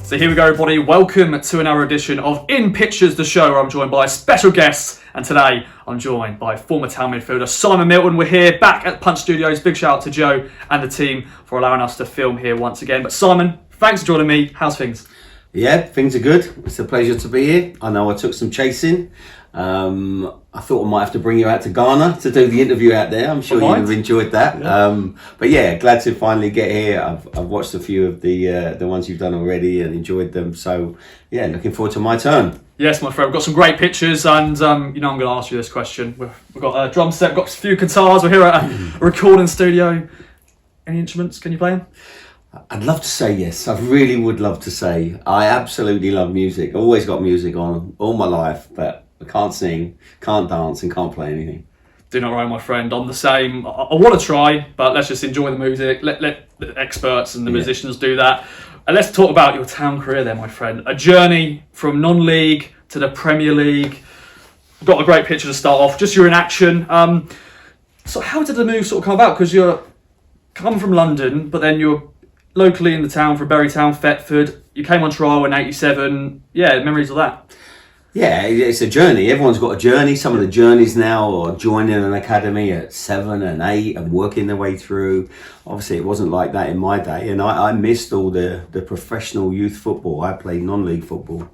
So here we go, everybody. Welcome to another edition of In Pictures, the show where I'm joined by special guests. And today I'm joined by former Town midfielder Simon Milton. We're here back at Punch Studios. Big shout out to Joe and the team for allowing us to film here once again. But Simon, thanks for joining me. How's things? Yeah, things are good. It's a pleasure to be here. I know I took some chasing. I thought I might have to bring you out to Ghana to do the interview out there. I'm sure you'd have enjoyed that. Yeah. But yeah, glad to finally get here. I've watched a few of the ones you've done already and enjoyed them. So yeah, looking forward to my turn. Yes, my friend. We've got some great pictures, and I'm going to ask you this question. We've got a drum set, we've got a few guitars. We're here at a recording studio. Any instruments? Can you play them? I'd love to say yes. I really would love to say. I absolutely love music. Always got music on all my life, but I can't sing, can't dance, and can't play anything. Do not worry, my friend. I'm the same. I want to try, but let's just enjoy the music. Let the experts and the musicians do that. And let's talk about your Town career then, my friend. A journey from non-league to the Premier League. Got a great picture to start off. Just you're in action. So how did the move sort of come about? Because you're come from London, but then you're locally in the town for Bury Town, Thetford. You came on trial in '87. Yeah, memories of that. Yeah, it's a journey. Everyone's got a journey. Some of the journeys now are joining an academy at 7 and 8 and working their way through. Obviously, it wasn't like that in my day, and I missed all the professional youth football. I played non-league football.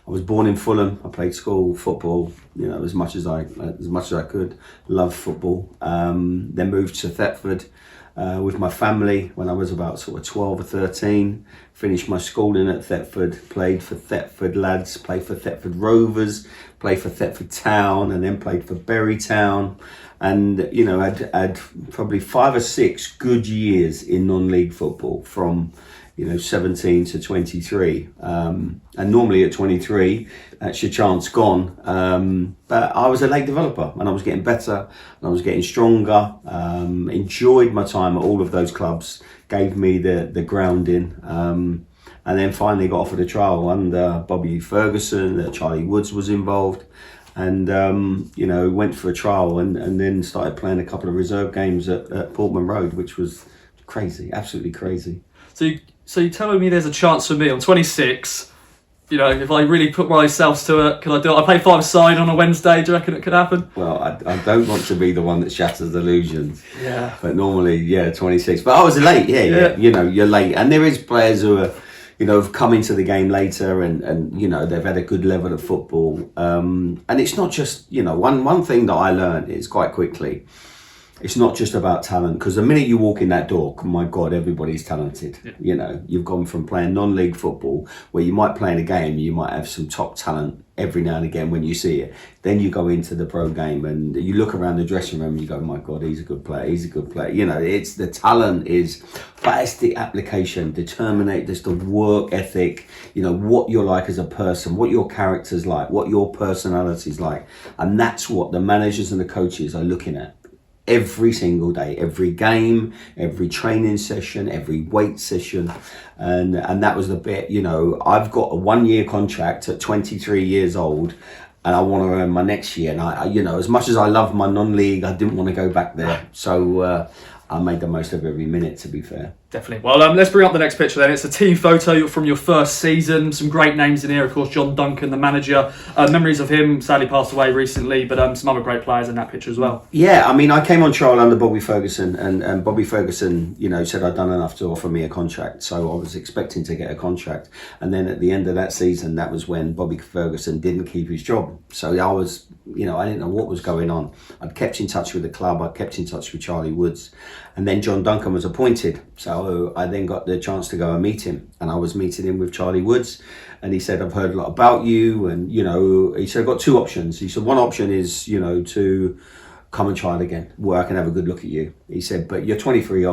I was born in Fulham. I played school football, as much as I could. Loved football. Then moved to Thetford with my family when I was about sort of 12 or 13. Finished my schooling at Thetford, played for Thetford Lads, played for Thetford Rovers, played for Thetford Town, and then played for Bury Town. And, I'd probably 5 or 6 good years in non-league football from, 17 to 23. And normally at 23, that's your chance gone. But I was a late developer and I was getting better and I was getting stronger. Enjoyed my time at all of those clubs, gave me the grounding. And then finally got offered a trial under Bobby Ferguson. Charlie Woods was involved. And, went for a trial and then started playing a couple of reserve games at Portman Road, which was crazy, absolutely crazy. So you're telling me there's a chance for me? I'm 26. If I really put myself to it, can I do it? I play 5-a-side on a Wednesday. Do you reckon it could happen? Well, I don't want to be the one that shatters illusions. Yeah. But normally, 26. But I was late, yeah. You're late. And there is players who are, have come into the game later and they've had a good level of football. And it's not just, one thing that I learned is quite quickly, it's not just about talent, because the minute you walk in that door, my God, everybody's talented. Yeah. You've gone from playing non-league football, where you might play in a game, you might have some top talent every now and again when you see it. Then you go into the pro game and you look around the dressing room and you go, my God, he's a good player, he's a good player. It's the talent but it's the application, determinate, there's the work ethic, what you're like as a person, what your character's like, what your personality's like. And that's what the managers and the coaches are looking at. Every single day, every game, every training session, every weight session. And that was the bit, I've got a 1-year contract at 23 years old and I want to earn my next year. And I as much as I love my non-league, I didn't want to go back there. So I made the most of every minute, to be fair. Definitely. Well, let's bring up the next picture then. It's a team photo from your first season. Some great names in here, of course. John Duncan, the manager. Memories of him, sadly passed away recently, but some other great players in that picture as well. Yeah, I came on trial under Bobby Ferguson, and Bobby Ferguson, said I'd done enough to offer me a contract. So I was expecting to get a contract. And then at the end of that season, that was when Bobby Ferguson didn't keep his job. So I was, I didn't know what was going on. I'd kept in touch with the club. I'd kept in touch with Charlie Woods. And then John Duncan was appointed. So I then got the chance to go and meet him. And I was meeting him with Charlie Woods. And he said, I've heard a lot about you. And, he said, I've got 2 options. He said, one option is, to come and try it again, where I can have a good look at you. He said, but you're 23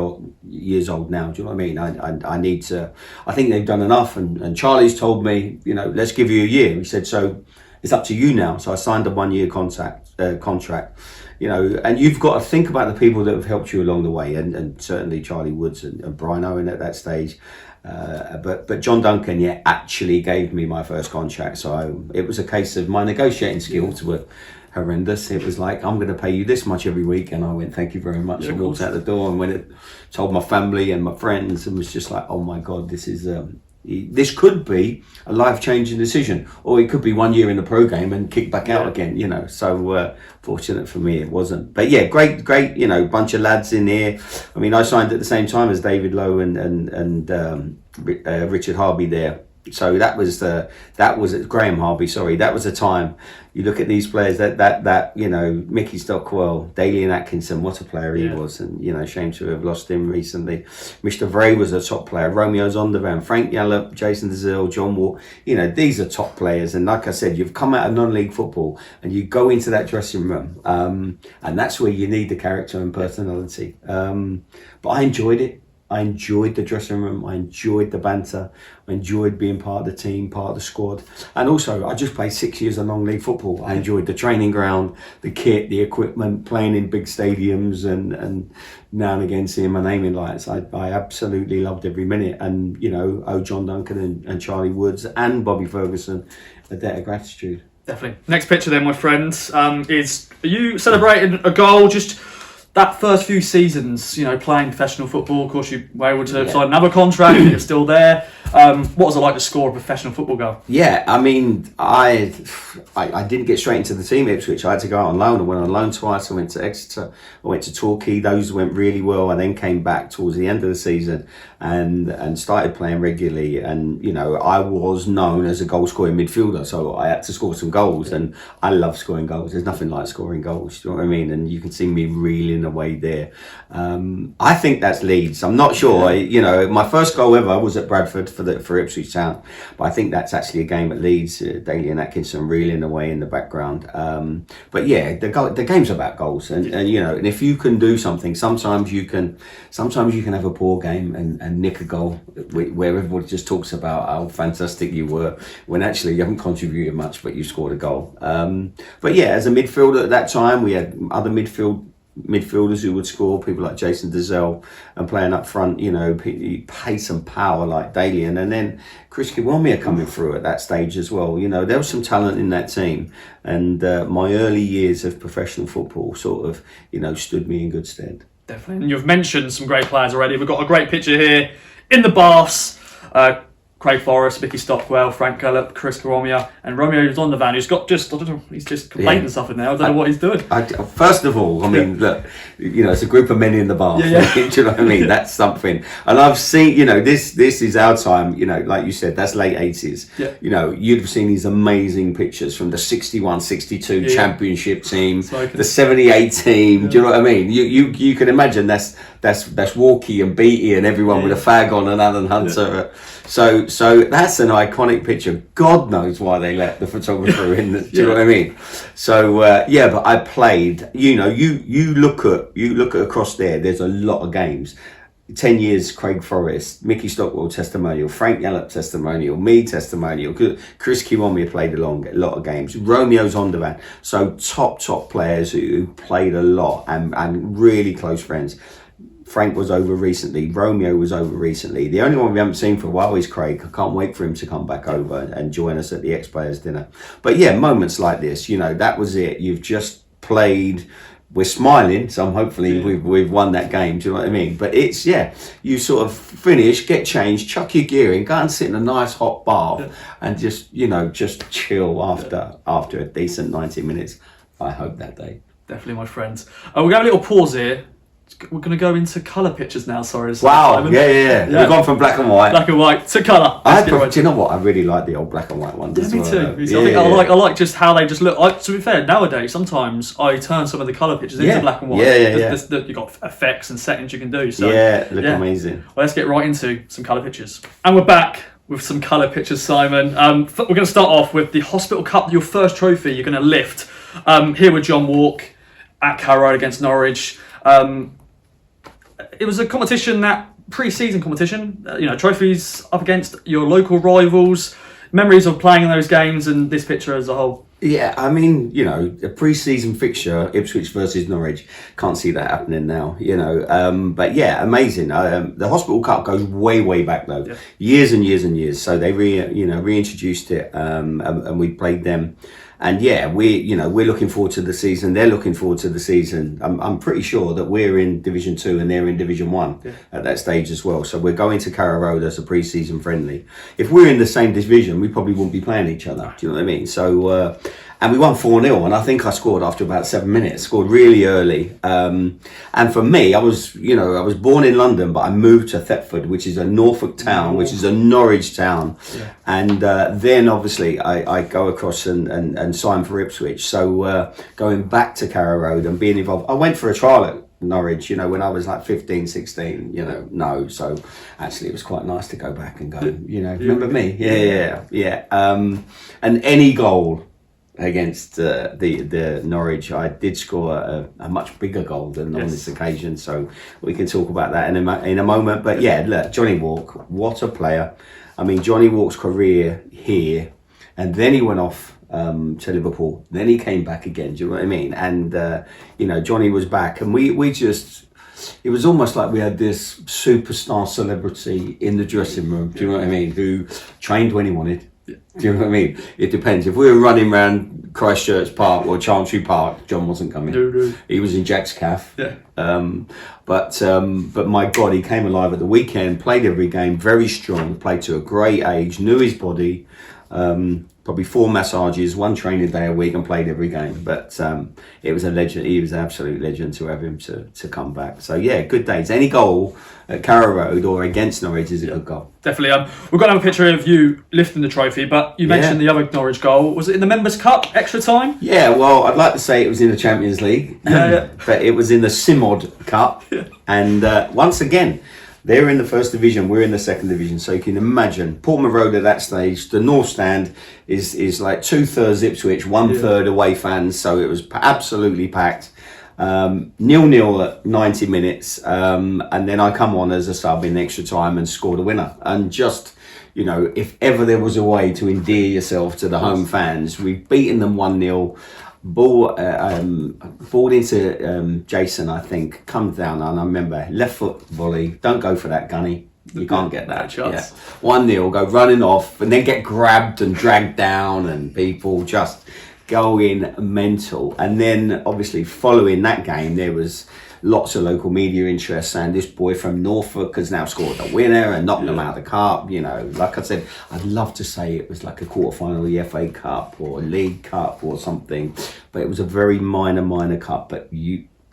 years old now. Do you know what I mean? I need to, I think they've done enough. And Charlie's told me, let's give you a year. He said, so it's up to you now. So I signed a 1-year contract. And you've got to think about the people that have helped you along the way, and certainly Charlie Woods and Brian Owen at that stage. But John Duncan, actually gave me my first contract. So it was a case of my negotiating skills were horrendous. It was like, I'm going to pay you this much every week. And I went, thank you very much. And walked out the door and told my family and my friends, and was just like, oh my God, this is This could be a life-changing decision, or it could be 1 year in the pro game and kick back out again, you know. So fortunate for me, it wasn't. But yeah, great, you know, bunch of lads in here. I mean, I signed at the same time as David Lowe and Richard Harvey there. So that was Graham Harvey. Sorry, that was the time. You look at these players that you know, Mickey Stockwell, Dalian Atkinson, what a player he was, and you know, shame to have lost him recently. Mr. Vray was a top player. Romeo Zondervan, Frank Yallop, Jason DeZille, John Wall. You know, these are top players, and like I said, you've come out of non-league football and you go into that dressing room, and that's where you need the character and personality. But I enjoyed it. I enjoyed the dressing room. I enjoyed the banter. I enjoyed being part of the team, part of the squad. And also, I just played 6 years of non-league football. I enjoyed the training ground, the kit, the equipment, playing in big stadiums, and now and again seeing my name in lights. I absolutely loved every minute. And, you know, John Duncan and Charlie Woods and Bobby Ferguson, a debt of gratitude. Definitely. Next picture then, my friends, is are you celebrating a goal? Just that first few seasons, you know, playing professional football. Of course, you were able to sign another contract. You're still there. What was it like to score a professional football goal? Yeah, I mean, I didn't get straight into the team at Ipswich. I had to go out on loan. I went on loan twice. I went to Exeter. I went to Torquay. Those went really well. I then came back towards the end of the season and started playing regularly. And, you know, I was known as a goal-scoring midfielder, so I had to score some goals. And I love scoring goals. There's nothing like scoring goals. Do you know what I mean? And you can see me reeling away there. I think that's Leeds. I'm not sure. You know, my first goal ever was at Bradford for Ipswich Town, but I think that's actually a game at Leeds. Dalian Atkinson reeling away in the background. But yeah, the game's about goals, and you know, and if you can do something, sometimes you can have a poor game and nick a goal where everybody just talks about how fantastic you were when actually you haven't contributed much, but you scored a goal. But yeah, as a midfielder at that time, we had other midfielders who would score, people like Jason DeZelle, and playing up front, you know, pace and power like Dalian, and then Chris Kiwomia coming through at that stage as well. You know, there was some talent in that team, and my early years of professional football sort of, you know, stood me in good stead. Definitely. And you've mentioned some great players already. We've got a great picture here in the Baths. Craig Forrest, Mickey Stockwell, Frank Gallop, Chris Coromia, and Romeo Zondervan, who's got just, I don't know, he's just complaining stuff in there. I don't know what he's doing. First of all, I mean, look, you know, it's a group of men in the bath. Do you know what I mean? That's something. And I've seen, you know, this is our time, you know, like you said, that's late 80s. Yeah. You know, you'd have seen these amazing pictures from the 61-62 championship team, the 78 team. Do you know what I mean? You can imagine that's Walkie and Beattie and everyone with a fag on and Alan Hunter. So that's an iconic picture. God knows why they let the photographer in. Do you know what I mean? So but I played. You know, you look at across there. There's a lot of games. 10 years, Craig Forrest, Mickey Stockwell testimonial, Frank Yallop testimonial, me testimonial. Chris Kiwomia played a lot of games. Romeo Zondervan. So top players who played a lot and really close friends. Frank was over recently. Romeo was over recently. The only one we haven't seen for a while is Craig. I can't wait for him to come back over and join us at the ex-players dinner. But yeah, moments like this, you know, that was it. You've just played. We're smiling, so hopefully we've won that game. Do you know what I mean? But it's, you sort of finish, get changed, chuck your gear in, go and sit in a nice hot bath and just, you know, just chill after a decent 90 minutes. I hope that day. Definitely, my friends. We're going to have a little pause here. We're going to go into colour pictures now, sorry. Wow, yeah. We've gone from black and white. Black and white to colour. Do you know what? I really like the old black and white ones. Yeah, me too. I like just how they just look. To be fair, nowadays, sometimes I turn some of the colour pictures into black and white. You've got effects and settings you can do. So, look amazing. Well, let's get right into some colour pictures. And we're back with some colour pictures, Simon. We're going to start off with the Hospital Cup, your first trophy you're going to lift. Here with John Walk at Carrow Road against Norwich. It was a competition, that pre-season competition, you know, trophies up against your local rivals, memories of playing in those games and this picture as a whole. Yeah, I mean, you know, a pre-season fixture, Ipswich versus Norwich, can't see that happening now, you know. But yeah, amazing. The Hospital Cup goes way back though, years and years and years. So they reintroduced it, and we played them. And yeah, we're looking forward to the season. They're looking forward to the season. I'm pretty sure that we're in Division 2 and they're in Division 1 at that stage as well. So we're going to Carrow Road as a pre-season friendly. If we're in the same division, we probably wouldn't be playing each other. Do you know what I mean? So, and we won 4-0, and I think I scored after about 7 minutes. Scored really early. And for me, I was born in London, but I moved to Thetford, which is a Norfolk town, which is a Norwich town. Yeah. And then obviously I go across and sign for Ipswich. So going back to Carrow Road and being involved, I went for a trial at Norwich, when I was like 15, 16, no. So actually it was quite nice to go back and go, remember me? Yeah. And any goal against the Norwich, I did score a much bigger goal than on this occasion, so we can talk about that in a moment. But yeah, look, Johnny Walk, what a player. I mean, Johnny Walk's career here, and then he went off to Liverpool, then he came back again, do you know what I mean? And Johnny was back, and we just, it was almost like we had this superstar celebrity in the dressing room, do you know what I mean, who trained when he wanted. Do you know what I mean? It depends. If we were running around Christchurch Park or Chantry Park, John wasn't coming. No. He was in Jack's Caff. Yeah. But my God, he came alive at the weekend, played every game, very strong, played to a great age, knew his body, probably 4 massages, 1 training day a week, and played every game. But it was a legend. He was an absolute legend to have him to come back. So yeah, good days. Any goal at Carrow Road or against Norwich is a good goal. Definitely. We're going to have a picture of you lifting the trophy, but you mentioned the other Norwich goal. Was it in the Members' Cup, extra time? Yeah, well, I'd like to say it was in the Champions League, but it was in the Simod Cup. Yeah. And once again, they're in the first division, we're in the second division. So you can imagine, Portman Road at that stage, the North Stand is like 2/3 Ipswich, 1/3 away fans. So it was absolutely packed. 0-0 at 90 minutes. And then I come on as a sub in extra time and scored a winner. And just, if ever there was a way to endear yourself to the home fans, we've beaten them 1-0. Ball into Jason, I think, comes down, and I remember left foot volley. Don't go for that, Gunny. You can't get that. Yeah. 1-0, go running off, and then get grabbed and dragged down, and people just going mental. And then, obviously, following that game, there was lots of local media interest, and this boy from Norfolk has now scored the winner and knocked them out of the cup. Like I said, I'd love to say it was like a quarterfinal of the FA Cup or a League Cup or something, but it was a very minor cup. But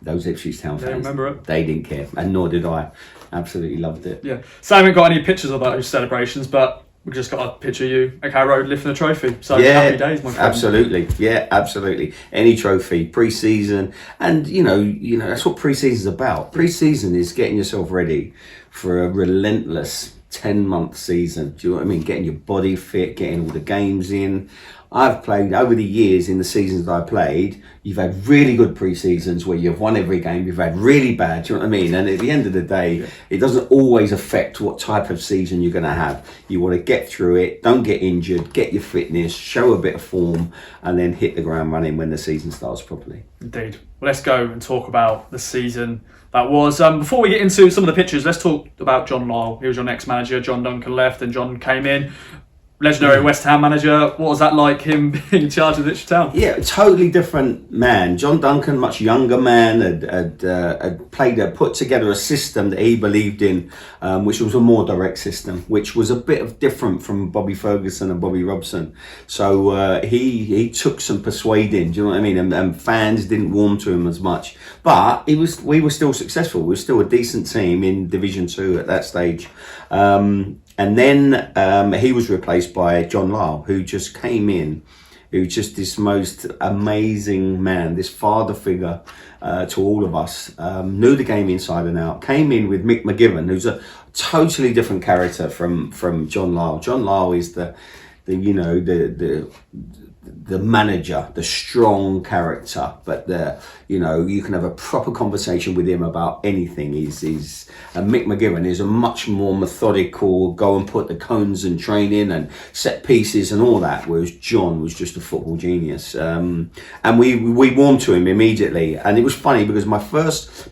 those Ipswich Town fans, remember it. They didn't care, and nor did I. Absolutely loved it. Yeah. So I haven't got any pictures of those celebrations, but we just got a picture of you at Carrow Road lifting a trophy. So happy days, my friend. Absolutely. Yeah, absolutely. Any trophy, pre-season. And, that's what pre-season's about. Pre-season is getting yourself ready for a relentless 10-month season. Do you know what I mean? Getting your body fit, getting all the games in. I've played over the years in the seasons that I played. You've had really good pre-seasons where you've won every game. You've had really bad, do you know what I mean? And at the end of the day, it doesn't always affect what type of season you're going to have. You want to get through it, don't get injured, get your fitness, show a bit of form, and then hit the ground running when the season starts properly. Indeed. Well, let's go and talk about the season that was. Before we get into some of the pictures, let's talk about John Lyle. He was your next manager. John Duncan left and John came in. Legendary West Ham manager. What was that like, him being in charge of Ipswich Town? Yeah, totally different man. John Duncan, much younger man, had put together a system that he believed in, which was a more direct system, which was a bit of different from Bobby Ferguson and Bobby Robson. So he took some persuading, do you know what I mean? And fans didn't warm to him as much. But we were still successful. We were still a decent team in Division 2 at that stage. And then he was replaced by John Lyle, who just came in, who's just this most amazing man, this father figure to all of us, knew the game inside and out, came in with Mick McGivern, who's a totally different character from John Lyle. John Lyle is the manager, the strong character, but you can have a proper conversation with him about anything. And Mick McGivern is a much more methodical, go and put the cones and training and set pieces and all that, whereas John was just a football genius. And we warmed to him immediately. And it was funny because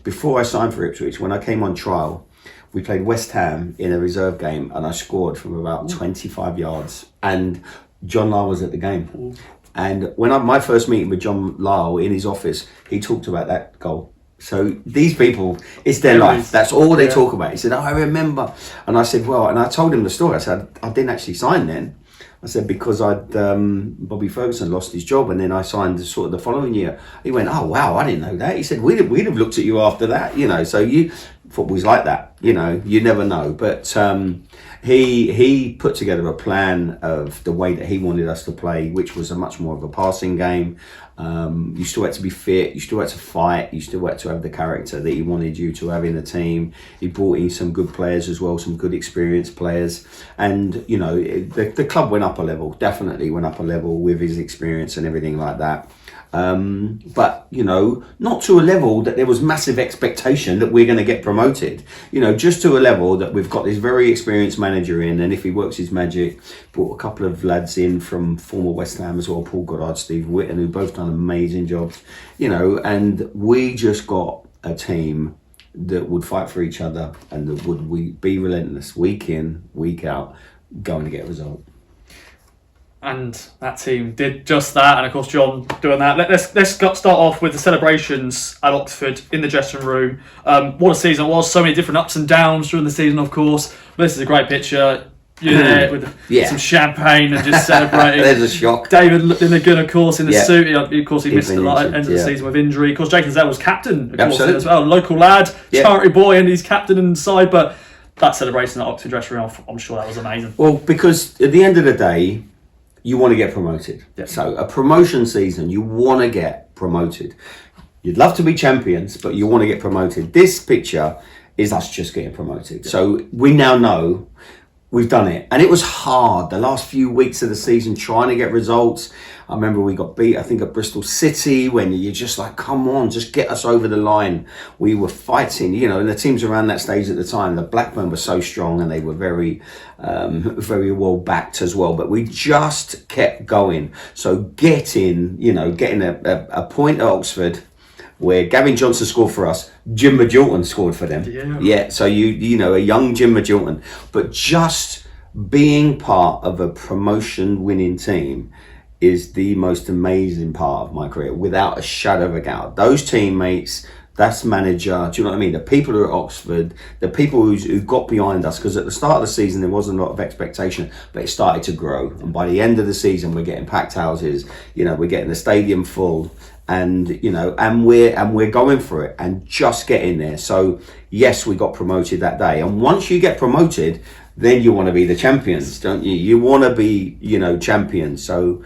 before I signed for Ipswich, when I came on trial, we played West Ham in a reserve game and I scored from about 25 yards. And John Lyle was at the game. And when my first meeting with John Lyle in his office, he talked about that goal. So these people, it's their life. That's all they talk about. He said, I remember. And I said, well, and I told him the story. I said, I didn't actually sign then. I said, because Bobby Ferguson lost his job, and then I signed sort of the following year. He went, oh, wow, I didn't know that. He said, we'd have looked at you after that, so football's like that, you never know. But he put together a plan of the way that he wanted us to play, which was a much more of a passing game. You still had to be fit, you still had to fight, you still had to have the character that he wanted you to have in the team. He brought in some good players as well, some good experienced players. And, the club went up a level, definitely went up a level with his experience and everything like that. But not to a level that there was massive expectation that we're going to get promoted, just to a level that we've got this very experienced manager in, and if he works his magic, brought a couple of lads in from former West Ham as well, Paul Goddard, Steve Whitten, who both done amazing jobs, and we just got a team that would fight for each other and that would be relentless week in, week out, going to get a result. And that team did just that, and of course John doing that. Let's start off with the celebrations at Oxford in the dressing room. What a season it was! So many different ups and downs during the season, of course. But this is a great picture. You're there with some champagne and just celebrating. There's a shock. David Linnigan, of course, in the suit. Of course, he missed the end of the season with injury. Of course, Jake Zell was captain, of course, as well. Local lad, charity boy, and he's captain inside. But that celebration at Oxford dressing room, I'm sure that was amazing. Well, because at the end of the day, you want to get promoted. Yep. So a promotion season, you want to get promoted. You'd love to be champions, but you want to get promoted. This picture is us just getting promoted. Yep. So we now know we've done it. And it was hard the last few weeks of the season trying to get results. I remember we got beat, I think, at Bristol City, when you're just like, come on, just get us over the line. We were fighting, and the teams around that stage at the time, the Blackburn were so strong and they were very, very well backed as well. But we just kept going. So getting a point at Oxford where Gavin Johnson scored for us, Jim Magilton scored for them. Yeah, so a young Jim Magilton. But just being part of a promotion winning team is the most amazing part of my career, without a shadow of a doubt. Those teammates, that's manager, do you know what I mean? The people who are at Oxford, the people who got behind us, because at the start of the season there wasn't a lot of expectation, but it started to grow. And by the end of the season, we're getting packed houses, we're getting the stadium full, and we're going for it and just getting there. So yes, we got promoted that day. And once you get promoted, then you want to be the champions, don't you? You want to be, champions. So,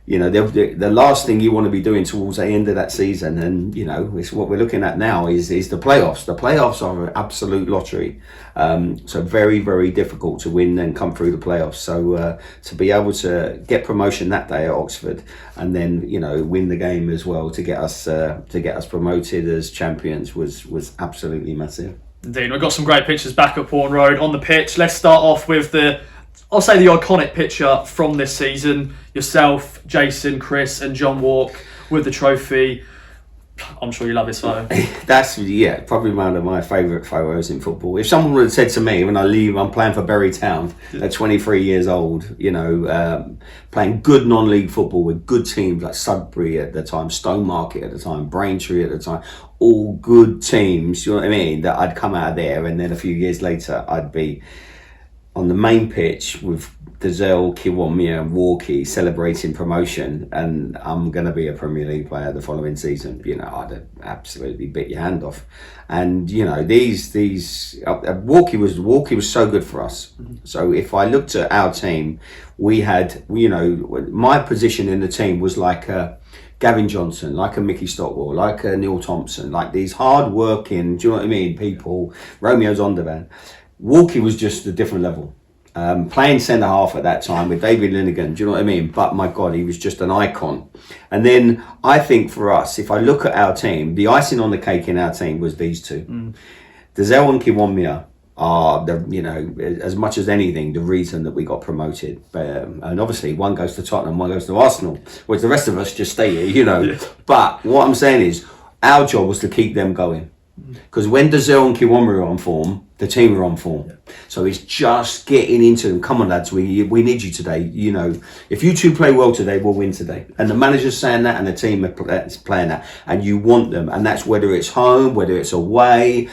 the last thing you want to be doing towards the end of that season, and, it's what we're looking at now is the playoffs. The playoffs are an absolute lottery. So very, very difficult to win and come through the playoffs. So to be able to get promotion that day at Oxford, and then, win the game as well to get us promoted as champions was absolutely massive. Indeed, we've got some great pictures back at Bourne Road on the pitch. Let's start off with the iconic picture from this season. Yourself, Jason, Chris and John Walk with the trophy. I'm sure you love this photo. That's, probably one of my favourite photos in football. If someone would have said to me when I leave, I'm playing for Bury Town at 23 years old, playing good non-league football with good teams like Sudbury at the time, Stowmarket at the time, Braintree at the time, all good teams, you know what I mean, that I'd come out of there, and then a few years later I'd be on the main pitch with Dazelle, Kiwomia and Walkie celebrating promotion, and I'm going to be a Premier League player the following season. I'd have absolutely bit your hand off. And, Walkie was so good for us. So if I looked at our team, we had, my position in the team was like a Gavin Johnson, like a Mickey Stockwell, like a Neil Thompson, like these hard-working, do you know what I mean, people, Romeo Zondervan. Walkie was just a different level. Playing centre half at that time with David Linnigan, do you know what I mean? But my God, he was just an icon. And then I think for us, if I look at our team, the icing on the cake in our team was these two. Dazelle and Kiwomia are, as much as anything, the reason that we got promoted. And obviously, one goes to Tottenham, one goes to Arsenal, whereas the rest of us just stay here, But what I'm saying is, our job was to keep them going. Because when Dazelle and Kiwomri are on form, the team are on form. Yeah. So it's just getting into them. Come on, lads, we need you today. You know, if you two play well today, we'll win today. And the manager's saying that, and the team are playing that, and you want them. And that's whether it's home, whether it's away.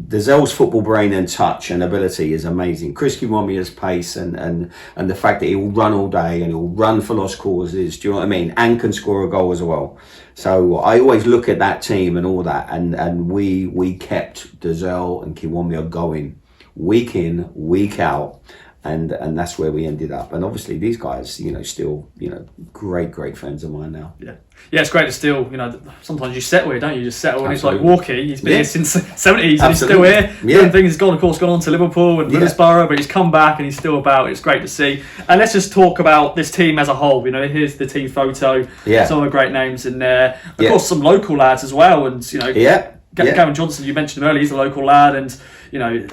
Dazelle's football brain and touch and ability is amazing. Chris Kiwomri's pace and the fact that he will run all day and he'll run for lost causes, do you know what I mean? And can score a goal as well. So I always look at that team and all that, and we kept Dazelle and Kiwomri going week in, week out. And that's where we ended up. And obviously these guys, you know, still, you know, great friends of mine now. Yeah. Yeah, it's great to still, you know, sometimes you settle here, don't you? You just settle. And it's like Walkie, he's been here since the 70s and he's still here. Doing things. He's gone on to Liverpool and Middlesbrough, but he's come back and he's still about. It's great to see. And let's just talk about this team as a whole. You know, here's the team photo. Yeah. Some of the great names in there. Of course, some local lads as well. And, you know, Gavin Johnson, you mentioned him earlier, he's a local lad. And, you know,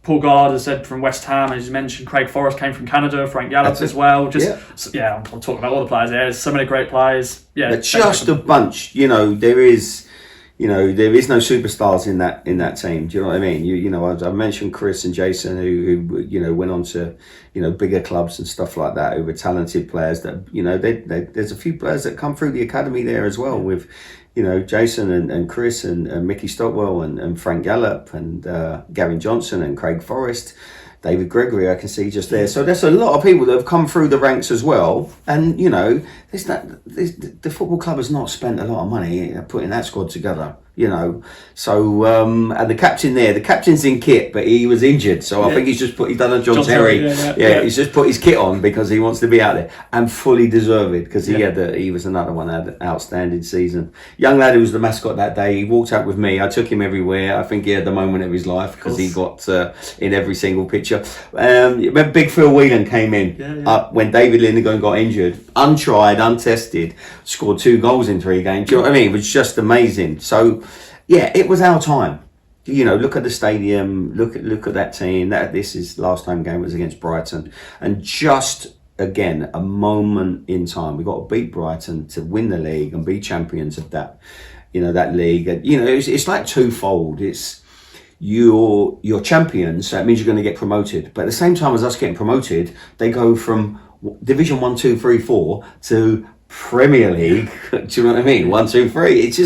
Paul Gard has said from West Ham, as you mentioned, Craig Forrest came from Canada, Frank Gallup as well. I'm talking about all the players there. There's so many great players. Yeah, but just a bunch. You know, there is no superstars in that team. Do you know what I mean? You know, I mentioned Chris and Jason, who you know went on to, you know, bigger clubs and stuff like that, who were talented players. That, you know, there's a few players that come through the academy there as well with, you know, Jason and Chris and Mickey Stockwell and Frank Gallup and Gavin Johnson and Craig Forrest, David Gregory, I can see just there. So there's a lot of people that have come through the ranks as well. And, you know, the football club has not spent a lot of money putting that squad together, you know. So, and the captain's in kit, but he was injured. So I think he's done a John Terry. He's just put his kit on because he wants to be out there, and fully deserved, because he was another one that had an outstanding season. Young lad who was the mascot that day, he walked out with me. I took him everywhere. I think he had the moment of his life because he got in every single picture. Big Phil Whelan came in when David Lindegan got injured, untried, untested, scored 2 goals in 3 games. Do you know what I mean? It was just amazing. So, yeah, it was our time. You know, look at the stadium, look at that team. This is last home game was against Brighton, and just again a moment in time. We got to beat Brighton to win the league and be champions of that, you know, that league. And you know, it's like twofold. It's you're champions, so that means you're going to get promoted. But at the same time as us getting promoted, they go from Division 1, 2, 3, 4 to Premier League. Do you know what I mean? 1, 2, 3. It's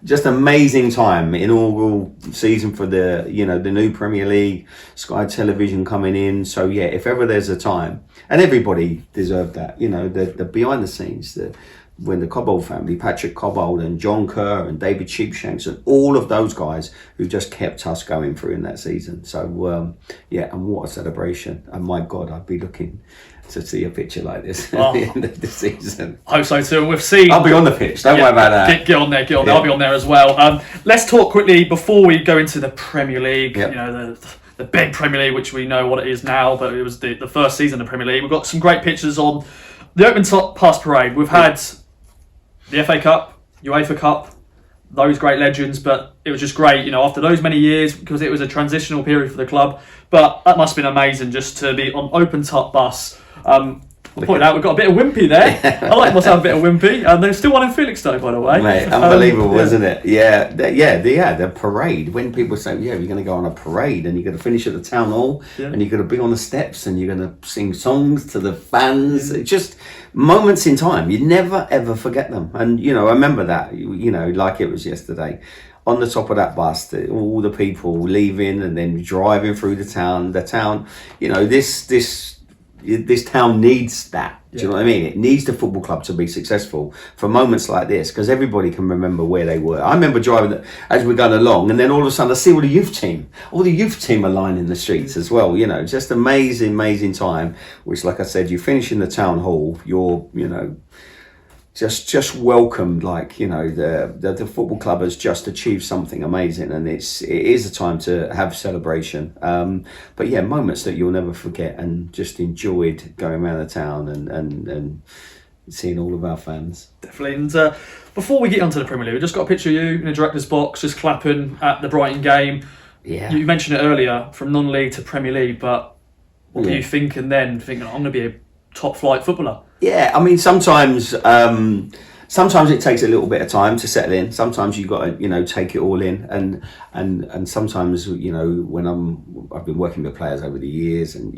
just amazing time. Inaugural season for the new Premier League, Sky Television coming in. So yeah, if ever there's a time, and everybody deserved that. You know, the behind the scenes, when the Cobbold family, Patrick Cobbold and John Kerr and David Sheepshanks and all of those guys who just kept us going through in that season. So and what a celebration. And my God, I'd be looking to see a picture like this at the end of the season. I hope so too. We've seen. I'll be on the pitch. Don't worry about that. Get on there. Yeah. I'll be on there as well. Let's talk quickly before we go into the Premier League. Yep. You know, the big Premier League, which we know what it is now, but it was the first season of the Premier League. We've got some great pictures on the open top pass parade. We've had the FA Cup, UEFA Cup, those great legends, but it was just great, you know, after those many years, because it was a transitional period for the club. But that must have been amazing just to be on open top bus. I'll point out we've got a bit of wimpy there. I like myself a bit of wimpy, and there's still one in Felixstowe, by the way. Mate, unbelievable, isn't it? The parade. When people say, you're going to go on a parade and you're going to finish at the town hall and you're going to be on the steps and you're going to sing songs to the fans. It's just moments in time. You never ever forget them. And, you know, I remember that, you know, like it was yesterday. On the top of that bus, all the people leaving and then driving through the town. The town, you know, this town needs that. Do you know what I mean? It needs the football club to be successful for moments like this, because everybody can remember where they were. I remember driving as we're going along, and then all of a sudden I see all the youth team are lining the streets as well. You know, just amazing time. Which, like I said, you finish in the town hall, you're, you know, just welcomed, like, you know, the football club has just achieved something amazing, and it is a time to have celebration. But yeah, moments that you'll never forget, and just enjoyed going around the town and seeing all of our fans. Definitely. And before we get onto the Premier League, we just got a picture of you in the director's box, just clapping at the Brighton game. Yeah. You mentioned it earlier, from non-league to Premier League, but what were you thinking then? Thinking, I'm going to be a top flight footballer? Yeah, I mean, sometimes sometimes it takes a little bit of time to settle in. Sometimes you got to, take it all in, and sometimes, when I've been working with players over the years, and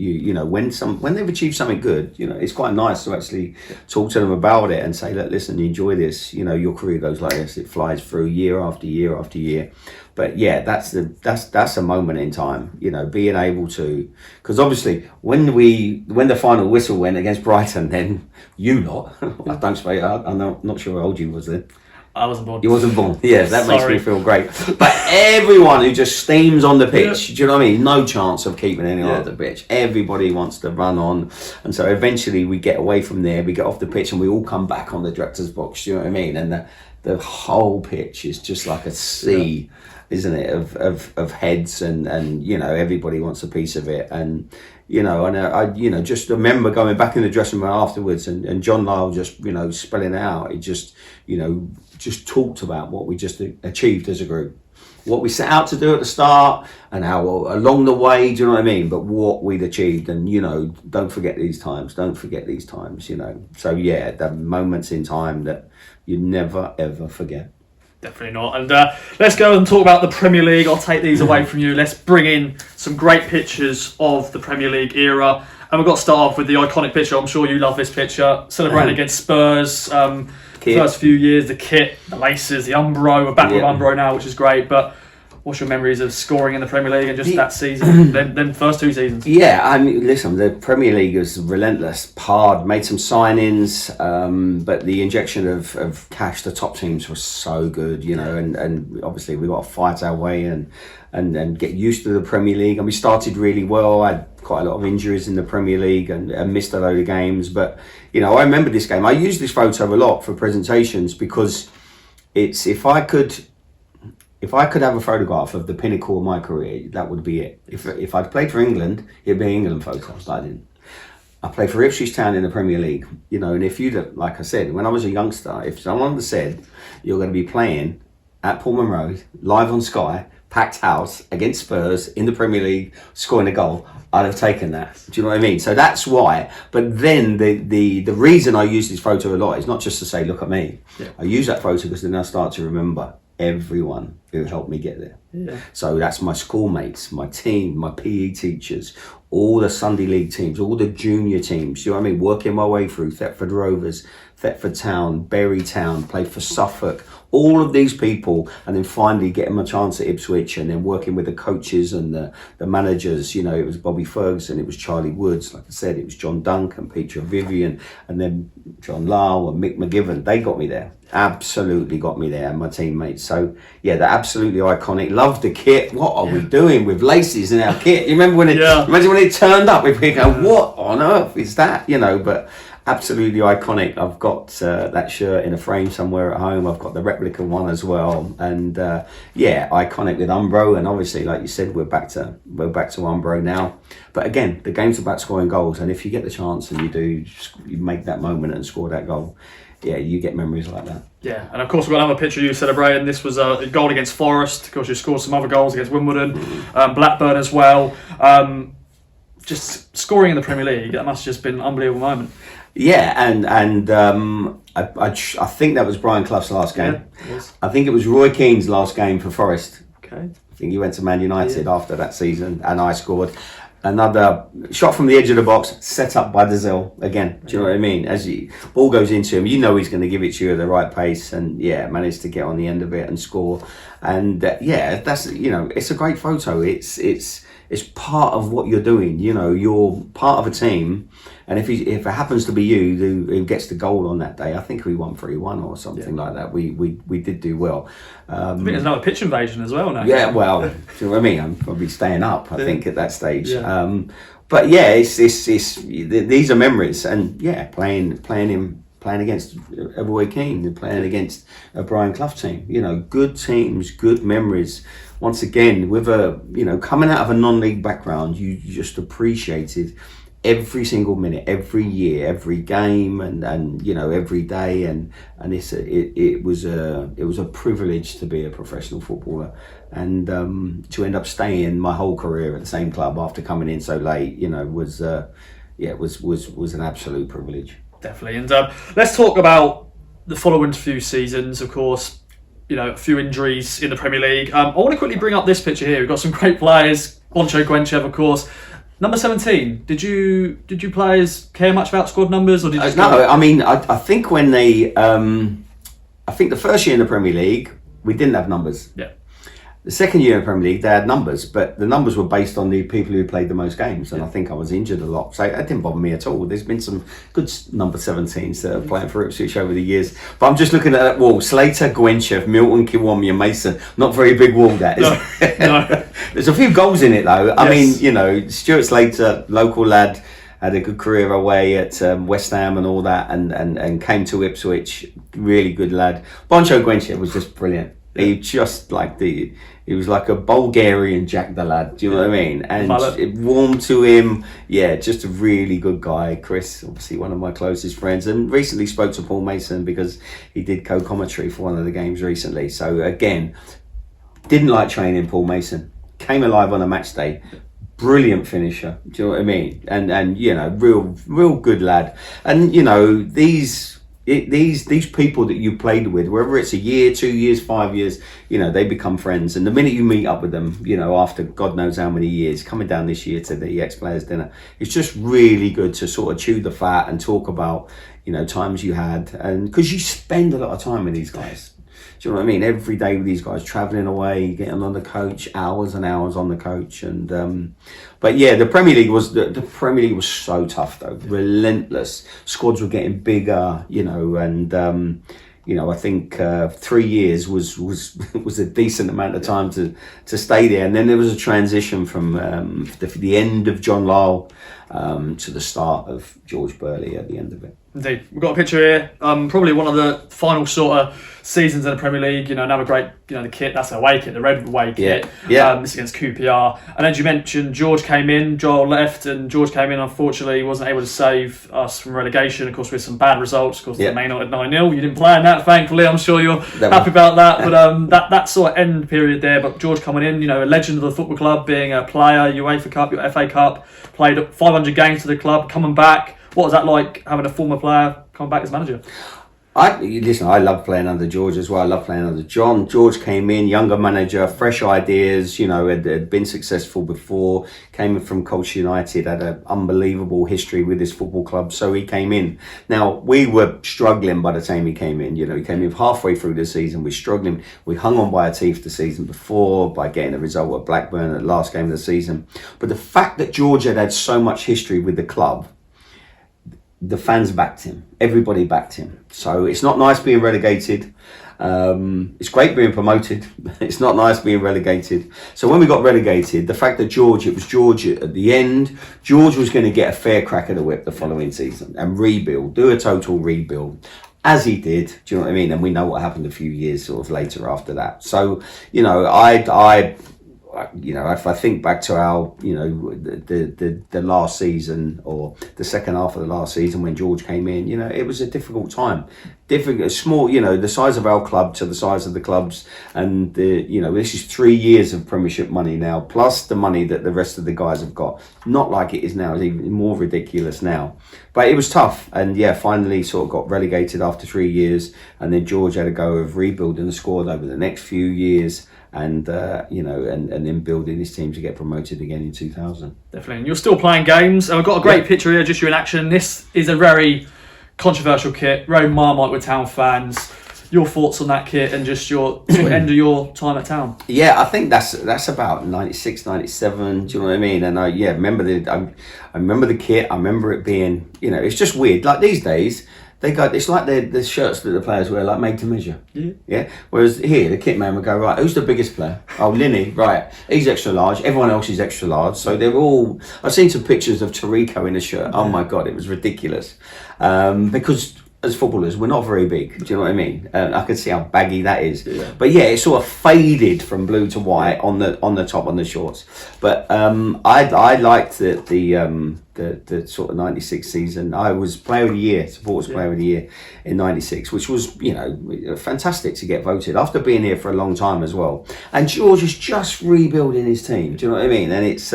when they've achieved something good, it's quite nice to actually talk to them about it and say, look, listen, you enjoy this. Your career goes like this; it flies through year after year after year. But yeah, that's a moment in time, being able to, because obviously when the final whistle went against Brighton, then you lot, I don't say, I'm not sure how old you was then. I wasn't born. You wasn't born. Yeah, that makes Sorry. me feel great. But everyone who just steams on the pitch, do you know what I mean? No chance of keeping anyone off the pitch. Everybody wants to run on. And so eventually we get away from there, we get off the pitch, and we all come back on the director's box, do you know what I mean? And the whole pitch is just like a sea, isn't it, of heads, and everybody wants a piece of it. And I just remember going back in the dressing room afterwards, and John Lyle just spelling it out. He just talked about what we just achieved as a group, what we set out to do at the start, and how along the way, do you know what I mean? But what we'd achieved, and don't forget these times. So yeah, the moments in time that you never ever forget. Definitely not. And let's go and talk about the Premier League. I'll take these away from you. Let's bring in some great pictures of the Premier League era. And we've got to start off with the iconic picture. I'm sure you love this picture. Celebrating against Spurs. First few years, the kit, the laces, the Umbro. We're back with Umbro now, which is great. But what's your memories of scoring in the Premier League and just that season, then first 2 seasons? Yeah, I mean, listen, the Premier League was relentless, hard, made some signings, but the injection of cash, the top teams were so good, and obviously we got to fight our way and get used to the Premier League. And we started really well. I had quite a lot of injuries in the Premier League and missed a load of games. But, I remember this game. I use this photo a lot for presentations because it's, if I could have a photograph of the pinnacle of my career, that would be it. If I'd played for England, it'd be an England photo, but I didn't. I played for Ipswich Town in the Premier League, and if like I said, when I was a youngster, if someone had said, you're going to be playing at Pullman Road, live on Sky, packed house, against Spurs, in the Premier League, scoring a goal, I'd have taken that. Do you know what I mean? So that's why. But then the reason I use this photo a lot is not just to say, look at me. Yeah. I use that photo because then I start to remember everyone who helped me get there. Yeah. So that's my schoolmates, my team, my PE teachers, all the Sunday League teams, all the junior teams, you know what I mean? Working my way through Thetford Rovers, Thetford Town, Bury Town, played for Suffolk, all of these people, and then finally getting my chance at Ipswich, and then working with the coaches and the managers. It was Bobby Ferguson, it was Charlie Woods, like I said, it was John Duncan, Peter Vivian, and then John Lyle and Mick McGivern. They got me there, absolutely got me there, and my teammates. So yeah, they're absolutely iconic. Love the kit. What are we doing with laces in our kit? You remember when imagine when it turned up, we'd go, what on earth is that? But absolutely iconic. I've got that shirt in a frame somewhere at home. I've got the replica one as well, and iconic with Umbro. And obviously, like you said, we're back to Umbro now. But again, the game's about scoring goals, and if you get the chance and you make that moment and score that goal, yeah, you get memories like that. Yeah, and of course we've got another picture of you celebrating. This was a goal against Forest. Of course, you scored some other goals against Wimbledon, Blackburn as well. Just scoring in the Premier League, that must have just been an unbelievable moment. Yeah, and I think that was Brian Clough's last game. Yeah, it was. I think it was Roy Keane's last game for Forest. Okay. I think he went to Man United after that season, and I scored another shot from the edge of the box, set up by Dazil again. Do you know what I mean? As the ball goes into him, he's going to give it to you at the right pace, and managed to get on the end of it and score. And that's it's a great photo. It's part of what you're doing. You're part of a team. And if it happens to be you who gets the goal on that day, I think we won 3-1 or something like that. We did do well. I think there's another pitch invasion as well now. Yeah, well, do you know what I mean? I'm probably staying up, I think, at that stage. Yeah. But yeah, it's these are memories, and playing against a Roy Keane, playing against a Brian Clough team. Good teams, good memories. Once again, with coming out of a non-league background, you just appreciated every single minute, every year, every game, and every day, and it was a privilege to be a professional footballer, and to end up staying my whole career at the same club after coming in so late, was an absolute privilege. Definitely. And let's talk about the following few seasons, of course, a few injuries in the Premier League. I want to quickly bring up this picture here. We've got some great players. Boncho Guenchev, of course. Number 17. Did you players care much about squad numbers, or did you? No, I mean, I think when they, I think the first year in the Premier League, we didn't have numbers. Yeah. The second year in the Premier League, they had numbers, but the numbers were based on the people who played the most games, and I think I was injured a lot, so that didn't bother me at all. There's been some good number 17s that are playing for Ipswich over the years, but I'm just looking at that wall: Slater, Guenchev, Milton, Kiwomya, Mason. Not very big wall, that is. No. There's a few goals in it though. I mean, Stuart Slater, local lad, had a good career away at West Ham and all that, and came to Ipswich. Really good lad. Boncho Guenchev was just brilliant. He just he was like a Bulgarian Jack the Lad, do you know what I mean? And it warmed to him. Yeah, just a really good guy. Chris, obviously one of my closest friends, and recently spoke to Paul Mason because he did co-commentary for one of the games recently. So again, didn't like training Paul Mason. Came alive on a match day. Brilliant finisher, do you know what I mean? And real good lad. And these people that you played with, whether it's a year, 2 years, 5 years, they become friends. And the minute you meet up with them, after God knows how many years, coming down this year to the ex-players dinner, it's just really good to sort of chew the fat and talk about, times you had. And because you spend a lot of time with these guys. Do you know what I mean? Every day with these guys, travelling away, getting on the coach, hours and hours on the coach, and but yeah, the Premier League was so tough though, relentless. Squads were getting bigger, and I think 3 years was a decent amount of time to stay there, and then there was a transition from the end of John Lyall to the start of George Burley at the end of it. Indeed. We've got a picture here. Probably one of the final sort of seasons in the Premier League. Another great, the kit, that's the away kit, the red away kit. Yeah. This against QPR. And as you mentioned, George came in, Joel left, and George came in, unfortunately, wasn't able to save us from relegation, of course, with some bad results. Of course, the main at 9-0. You didn't play in that, thankfully. I'm sure you're happy about that. But that sort of end period there, but George coming in, a legend of the football club, being a player, UEFA Cup, your FA Cup, played 500 games for the club, coming back. What was that like, having a former player come back as manager? I love playing under George as well. I love playing under John. George came in, younger manager, fresh ideas, had been successful before, came in from Colchester United, had an unbelievable history with this football club, so he came in. Now, we were struggling by the time he came in. He came in halfway through the season, we're struggling. We hung on by our teeth the season before by getting a result at Blackburn at the last game of the season. But the fact that George had so much history with the club, the fans backed him. Everybody backed him. So it's not nice being relegated. It's great being promoted. It's not nice being relegated. So when we got relegated, the fact that it was George at the end, George was going to get a fair crack at the whip the following season and do a total rebuild. As he did, do you know what I mean? And we know what happened a few years sort of later after that. So, if I think back to our, the last season or the second half of the last season when George came in, it was a difficult time. Small, the size of our club to the size of the clubs, and this is 3 years of Premiership money now, plus the money that the rest of the guys have got. Not like it is now; it's even more ridiculous now. But it was tough, and finally sort of got relegated after 3 years, and then George had a go of rebuilding the squad over the next few years. And and then building his team to get promoted again in 2000. Definitely, and you're still playing games. And we've got a great picture here, just you in action. This is a very controversial kit, very Marmite with Town fans. Your thoughts on that kit and just your end of your time at Town? Yeah, I think that's about 96, 97. Do you know what I mean? And I remember the kit. I remember it being, it's just weird. Like these days, it's like the shirts that the players wear, like made to measure. Yeah. Whereas here, the kit man would go, right, who's the biggest player? Oh, Linney, right. He's extra large. Everyone else is extra large. So they're all. I've seen some pictures of Tarico in a shirt. Oh my God, it was ridiculous. Because as footballers, we're not very big. Do you know what I mean? I can see how baggy that is. Yeah. But yeah, it sort of faded from blue to white on the top on the shorts. But I liked the sort of 96 season. I was player of the year, supporters player of the year in 96, which was fantastic to get voted after being here for a long time as well. And George is just rebuilding his team. Do you know what I mean? And it's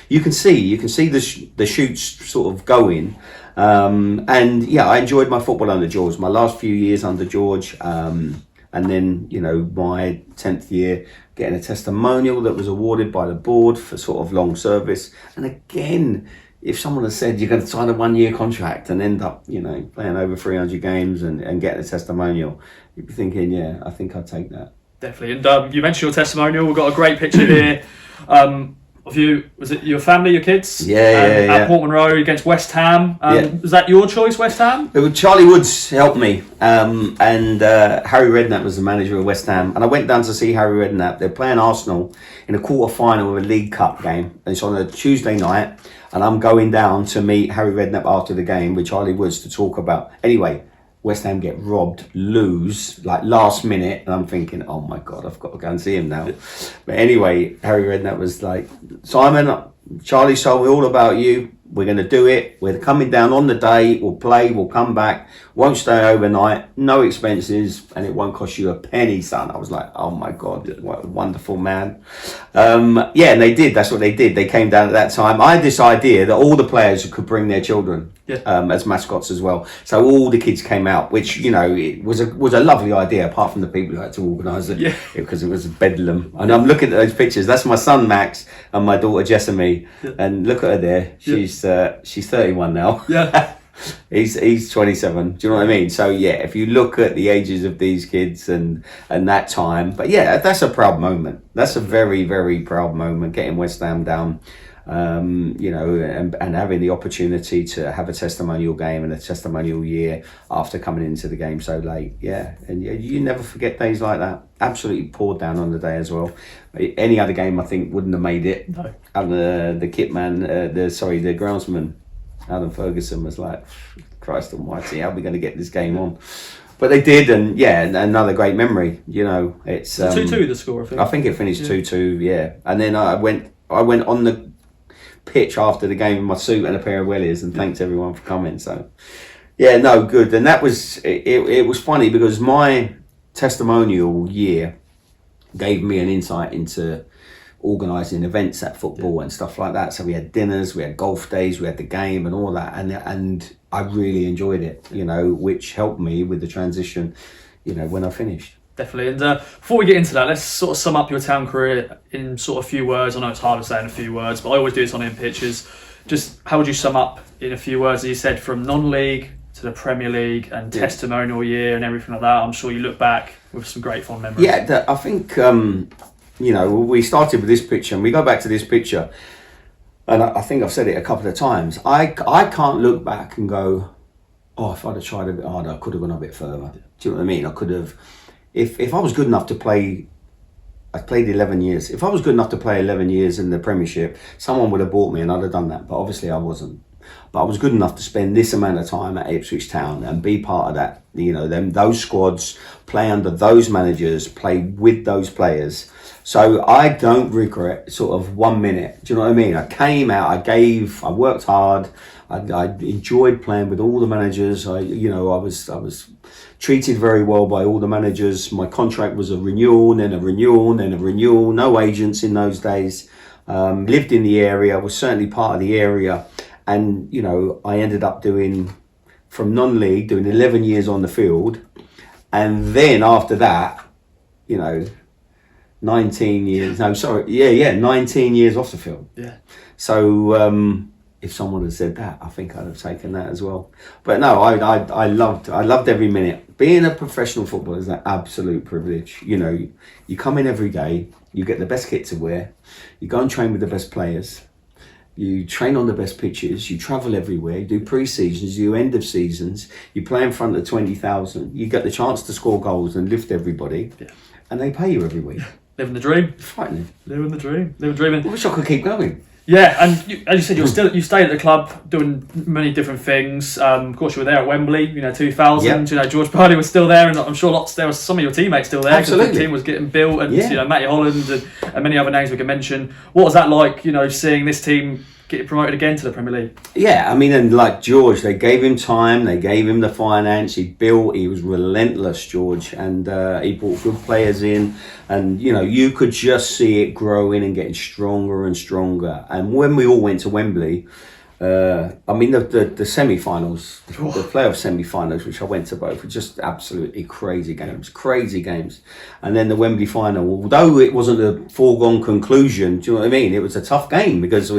you can see the shoots sort of going. And yeah, I enjoyed my football under George. My last few years under George, and then my 10th year, getting a testimonial that was awarded by the board for sort of long service. And again, if someone had said you're going to sign a 1-year contract and end up, playing over 300 games and getting a testimonial, you'd be thinking, yeah, I think I'd take that. Definitely. And you mentioned your testimonial. We've got a great picture here of you. Was it your family, your kids? At Portman Road against West Ham. Was that your choice, West Ham? Charlie Woods helped me, and Harry Redknapp was the manager of West Ham. And I went down to see Harry Redknapp. They're playing Arsenal in a quarter-final of a League Cup game. And it's on a Tuesday night. And I'm going down to meet Harry Redknapp after the game with Charlie Woods to talk about. Anyway, West Ham get robbed, lose, like last minute. And I'm thinking, oh my God, I've got to go and see him now. But anyway, Harry Redknapp was like, Simon, Charlie told me all about you. We're going to do it. We're coming down on the day. We'll play. We'll come back. Won't stay overnight. No expenses. And it won't cost you a penny, son. I was like, oh my God, what a wonderful man. And they did. That's what they did. They came down at that time. I had this idea that all the players could bring their children as mascots as well. So all the kids came out, which, it was a lovely idea, apart from the people who had to organise it because it was bedlam. And I'm looking at those pictures. That's my son, Max, and my daughter, Jessamy. And look at her there. She's 31 now. Yeah. He's 27. Do you know what I mean? So yeah, if you look at the ages of these kids and that time, but yeah, that's a proud moment. That's a very, very proud moment, getting West Ham down, and having the opportunity to have a testimonial game and a testimonial year after coming into the game so late. Yeah, and you never forget days like that. Absolutely poured down on the day as well. Any other game, I think, wouldn't have made it. No. And the kit man, the groundsman, Alan Ferguson, was like, Christ almighty, how are we going to get this game on? But they did, and another great memory. It's 2-2 the score, I think. I think it finished 2-2, yeah. And then I went on the pitch after the game in my suit and a pair of wellies and thanked everyone for coming. So, good. And that was, it was funny because my testimonial year gave me an insight into organising events at football and stuff like that. So we had dinners, we had golf days, we had the game and all that, and I really enjoyed it, which helped me with the transition, when I finished. Definitely. And before we get into that, let's sort of sum up your town career in sort of a few words. I know it's hard to say in a few words, but I always do this on in pitches. Just how would you sum up in a few words, as you said, from non-league to the Premier League and testimonial year and everything like that? I'm sure you look back with some great fond memories. Yeah, I think we started with this picture and we go back to this picture, and I think I've said it a couple of times. I can't look back and go, oh, if I'd have tried a bit harder, I could have gone a bit further. Do you know what I mean? I could have, if I was good enough to play, I played 11 years. If I was good enough to play 11 years in the Premiership, someone would have bought me and I'd have done that. But obviously I wasn't. But I was good enough to spend this amount of time at Ipswich Town and be part of that. Those squads, play under those managers, play with those players. So I don't regret sort of 1 minute. Do you know what I mean? I came out, I worked hard. I enjoyed playing with all the managers. I was treated very well by all the managers. My contract was a renewal, then a renewal, then a renewal. No agents in those days. Lived in the area, was certainly part of the area. And, I ended up doing, from non-league, doing 11 years on the field. And then after that, 19 years off the field. Yeah. So if someone had said that, I think I'd have taken that as well. But no, I loved every minute. Being a professional footballer is an absolute privilege. You come in every day, you get the best kit to wear, you go and train with the best players. You train on the best pitches, you travel everywhere, you do pre-seasons, you do end of seasons, you play in front of 20,000, you get the chance to score goals and lift everybody, and they pay you every week. Living the dream. Frightening. Living the dream. I wish I could keep going. Yeah, and as you said, you stayed at the club doing many different things. Of course, you were there at Wembley, 2000. Yep. George Purley was still there, and I'm sure there were some of your teammates still there. Absolutely. The team was getting built, and Matty Holland and many other names we can mention. What was that like, seeing this team get promoted again to the Premier League? Yeah, I mean, and like George, they gave him time, they gave him the finance, he was relentless, George, and he brought good players in, and you could just see it growing and getting stronger and stronger. And when we all went to Wembley, I mean, the semi-finals, the playoff semi-finals, which I went to both, were just absolutely crazy games. And then the Wembley final, although it wasn't a foregone conclusion, do you know what I mean? It was a tough game because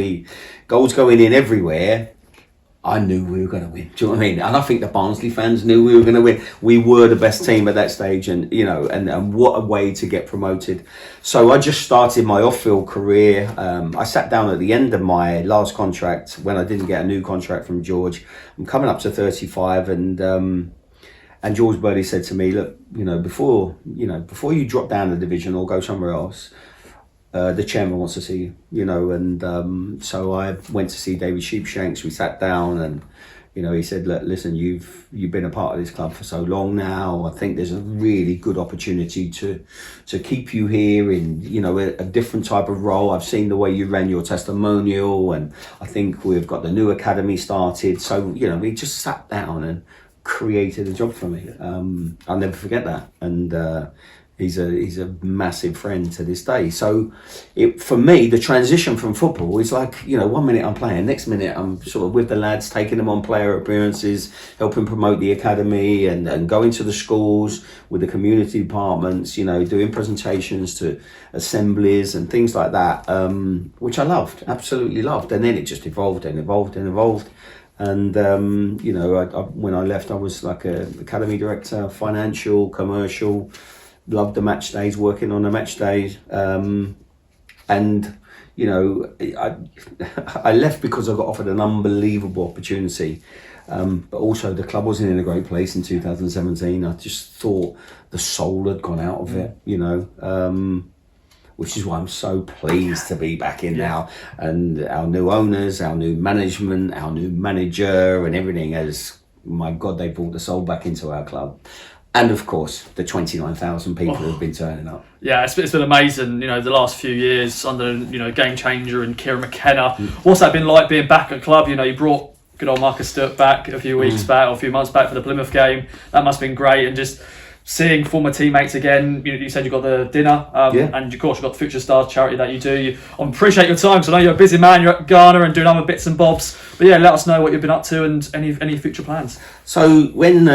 goals going in everywhere. I knew we were going to win. Do you know what I mean? And I think the Barnsley fans knew we were going to win. We were the best team at that stage, and and what a way to get promoted. So I just started my off-field career. I sat down at the end of my last contract when I didn't get a new contract from George. I'm coming up to 35, and George Birdie said to me, "Look, before you drop down the division or go somewhere else, the chairman wants to see you, and so I went to see David Sheepshanks. We sat down, and he said, "Look, listen, you've been a part of this club for so long now. I think there's a really good opportunity to keep you here in a different type of role. I've seen the way you ran your testimonial, and I think we've got the new academy started." So we just sat down and created a job for me. I'll never forget that, and he's a massive friend to this day. So for me, the transition from football is like, 1 minute I'm playing, next minute I'm sort of with the lads, taking them on player appearances, helping promote the academy, and going to the schools with the community departments, doing presentations to assemblies and things like that, which I loved, absolutely loved. And then it just evolved and evolved and evolved. And, when I left, I was like a academy director, financial, commercial. Loved the match days, working on the match days, and I left because I got offered an unbelievable opportunity, but also the club wasn't in a great place in 2017. I just thought the soul had gone out of it, which is why I'm so pleased to be back in now, and our new owners, our new management, our new manager, and everything my God, they brought the soul back into our club. And of course, the 29,000 people who've been turning up. Yeah, it's been amazing. The last few years under Game Changer and Kieran McKenna. What's that been like being back at club? You brought good old Marcus Sturt back a few weeks back or a few months back for the Plymouth game. That must have been great, and just seeing former teammates again. You said you got the dinner, and of course you got the Future Stars charity that you do. I appreciate your time, because I know you're a busy man. You're at Ghana and doing other bits and bobs. But yeah, let us know what you've been up to and any future plans. So when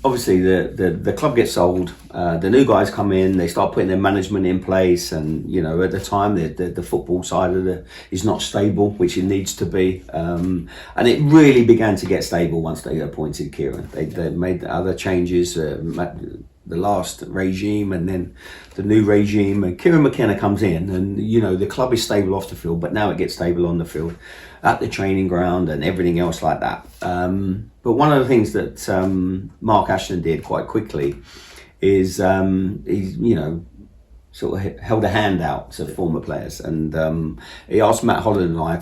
obviously the club gets sold, the new guys come in, they start putting their management in place, and at the time the football side of is not stable, which it needs to be, and it really began to get stable once they appointed Kieran. They made other changes, the last regime and then the new regime, and Kieran McKenna comes in, and the club is stable off the field, but now it gets stable on the field, at the training ground and everything else like that. But one of the things that Mark Ashton did quite quickly is he sort of held a hand out to former players, and he asked Matt Holland and I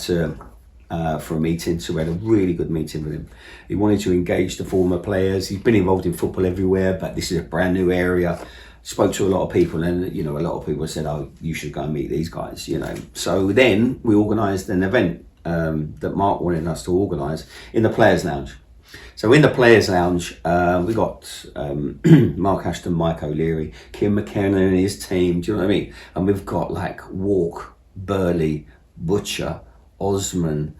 for a meeting. So we had a really good meeting with him. He wanted to engage the former players. He's been involved in football everywhere, but this is a brand new area. Spoke to a lot of people, and a lot of people said, "Oh, you should go and meet these guys." So then we organised an event that Mark wanted us to organise in the Players' Lounge. So in the Players' Lounge, we got Mark Ashton, Mike O'Leary, Kim McKenna and his team. Do you know what I mean? And we've got like Walk, Burley, Butcher, Osman,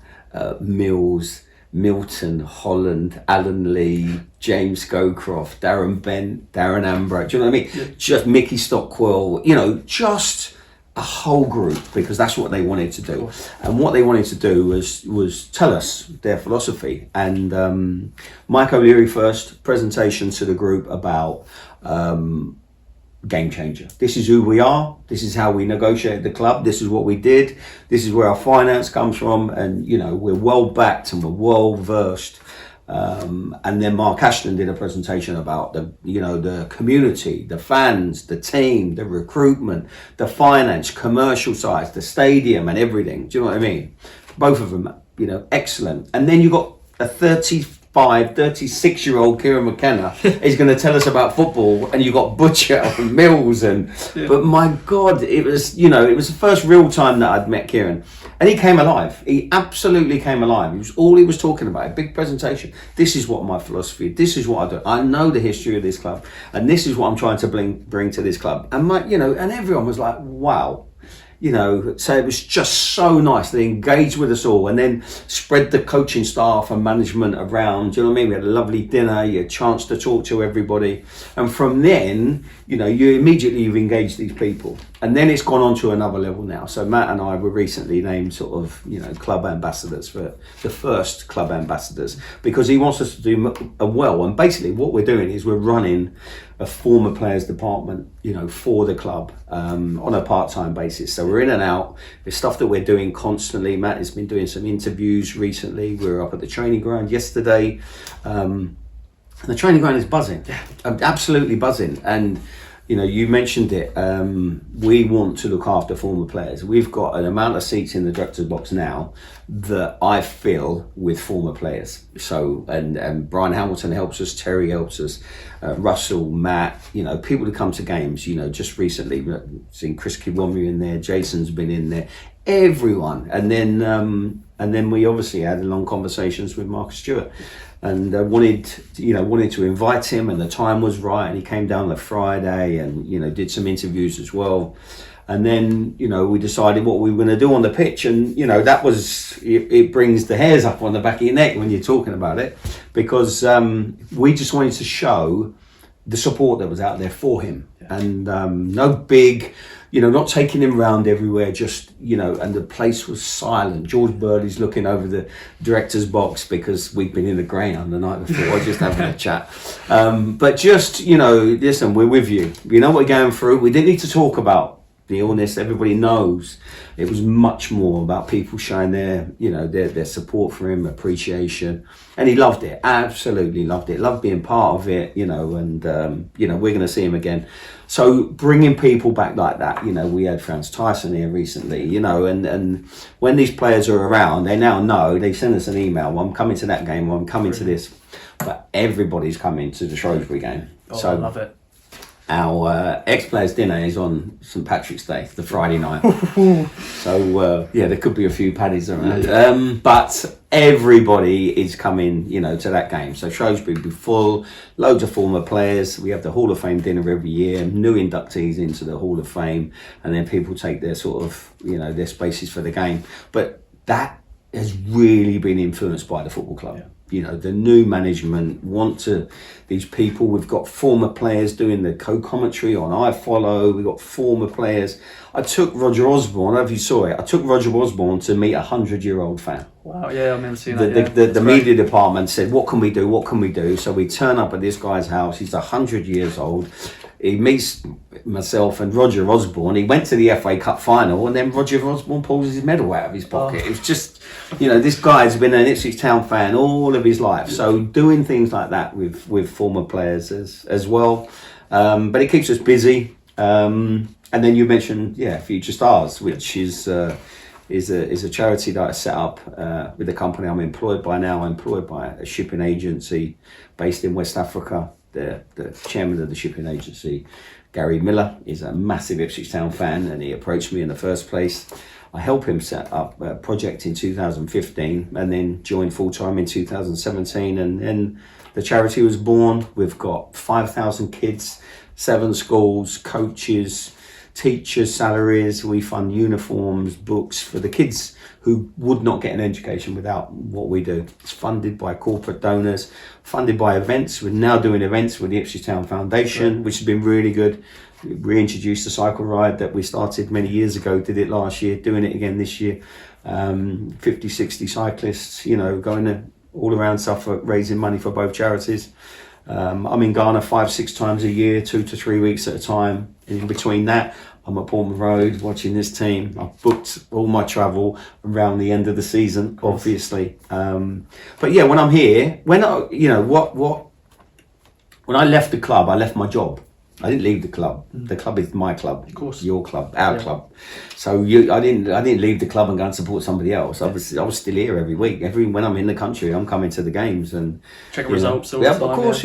Mills, Milton, Holland, Alan Lee, James Scowcroft, Darren Bent, Darren Ambrose. Do you know what I mean? Yeah. Just Mickey Stockwell. just a whole group, because that's what they wanted to do. And what they wanted to do was tell us their philosophy. And Mike O'Leary first, presentation to the group about Game Changer. This is who we are. This is how we negotiate the club. This is what we did. This is where our finance comes from. And, we're well backed and we're well versed. And then Mark Ashton did a presentation about the community, the fans, the team, the recruitment, the finance, commercial sides, the stadium and everything. Do you know what I mean? Both of them, excellent. And then you got a 36-year-old Kieran McKenna is going to tell us about football, and you got Butcher and Mills but my God, it was the first real time that I'd met Kieran, and he came alive. He absolutely came alive. It was all he was talking about. A big presentation. This is what my philosophy. This is what I do. I know the history of this club, and this is what I'm trying to bring to this club. And and everyone was like, wow. So it was just so nice. They engaged with us all and then spread the coaching staff and management around. Do you know what I mean? We had a lovely dinner, you had a chance to talk to everybody. And from then, you've engaged these people. And then it's gone on to another level now. So Matt and I were recently named sort of, club ambassadors, for the first club ambassadors, because he wants us to do well. And basically what we're doing is we're running a former players department, for the club on a part-time basis. So we're in and out. There's stuff that we're doing constantly. Matt has been doing some interviews recently. We were up at the training ground yesterday. And the training ground is buzzing, absolutely buzzing. And you mentioned it. We want to look after former players. We've got an amount of seats in the director's box now that I fill with former players. So, and Brian Hamilton helps us, Terry helps us, Russell, Matt, people who come to games, just recently, seen Chris Kiwami in there, Jason's been in there, everyone. And then we obviously had long conversations with Marcus Stewart. And wanted to invite him, and the time was right, and he came down the Friday and did some interviews as well. And then we decided what we were going to do on the pitch, and that was it brings the hairs up on the back of your neck when you're talking about it, because we just wanted to show the support that was out there for him, and no big. Not taking him around everywhere, just, and the place was silent. George Burley's looking over the director's box because we've been in the ground the night before, just having a chat. But just, listen, we're with you. You know what we're going through. We didn't need to talk about the illness. Everybody knows. It was much more about people showing their support for him, appreciation. And he loved it, absolutely loved it. Loved being part of it, and, we're going to see him again. So bringing people back like that, we had Franz Tyson here recently, and when these players are around, they now know, they send us an email, well, I'm coming to that game, or I'm coming to this, but everybody's coming to the Shrewsbury game. So I love it. Our ex-players dinner is on St Patrick's Day, the Friday night. So there could be a few paddies around, but everybody is coming, to that game. So Shrewsbury will be full, loads of former players. We have the Hall of Fame dinner every year, new inductees into the Hall of Fame, and then people take their sort of, their spaces for the game. But that has really been influenced by the football club. Yeah. The new management these people, we've got former players doing the co-commentary on iFollow, we've got former players. I took Roger Osborne, I don't know if you saw it, I took Roger Osborne to meet a 100-year-old fan. Wow, yeah, I remember seeing that. The media department said, what can we do? So we turn up at this guy's house, he's 100 years old. He meets myself and Roger Osborne. He went to the FA Cup final, and then Roger Osborne pulls his medal out of his pocket. It was just, this guy's been an Ipswich Town fan all of his life. So doing things like that with former players as well. But it keeps us busy. And then you mentioned, Future Stars, which is a charity that I set up with the company I'm employed by now. I'm employed by a shipping agency based in West Africa. The chairman of the shipping agency, Gary Miller, is a massive Ipswich Town fan, and he approached me in the first place. I helped him set up a project in 2015 and then joined full-time in 2017, and then the charity was born. We've got 5,000 kids, 7 schools, coaches, teachers' salaries. We fund uniforms, books for the kids who would not get an education without what we do. It's funded by corporate donors, funded by events. We're now doing events with the Ipswich Town Foundation, which has been really good. We reintroduced the cycle ride that we started many years ago, did it last year, doing it again this year. 50, 60 cyclists, going all around Suffolk, raising money for both charities. I'm in Ghana 5-6 times a year, 2 to 3 weeks at a time. In between that, I'm at Portman Road watching this team. I've booked all my travel around the end of the season, obviously. But yeah, when I'm here, when I left the club, I left my job. I didn't leave the club. The club is my club, of course, your club, our club. So I didn't leave the club and go and support somebody else. I was still here every week. When I'm in the country, I'm coming to the games and checking results. Of course,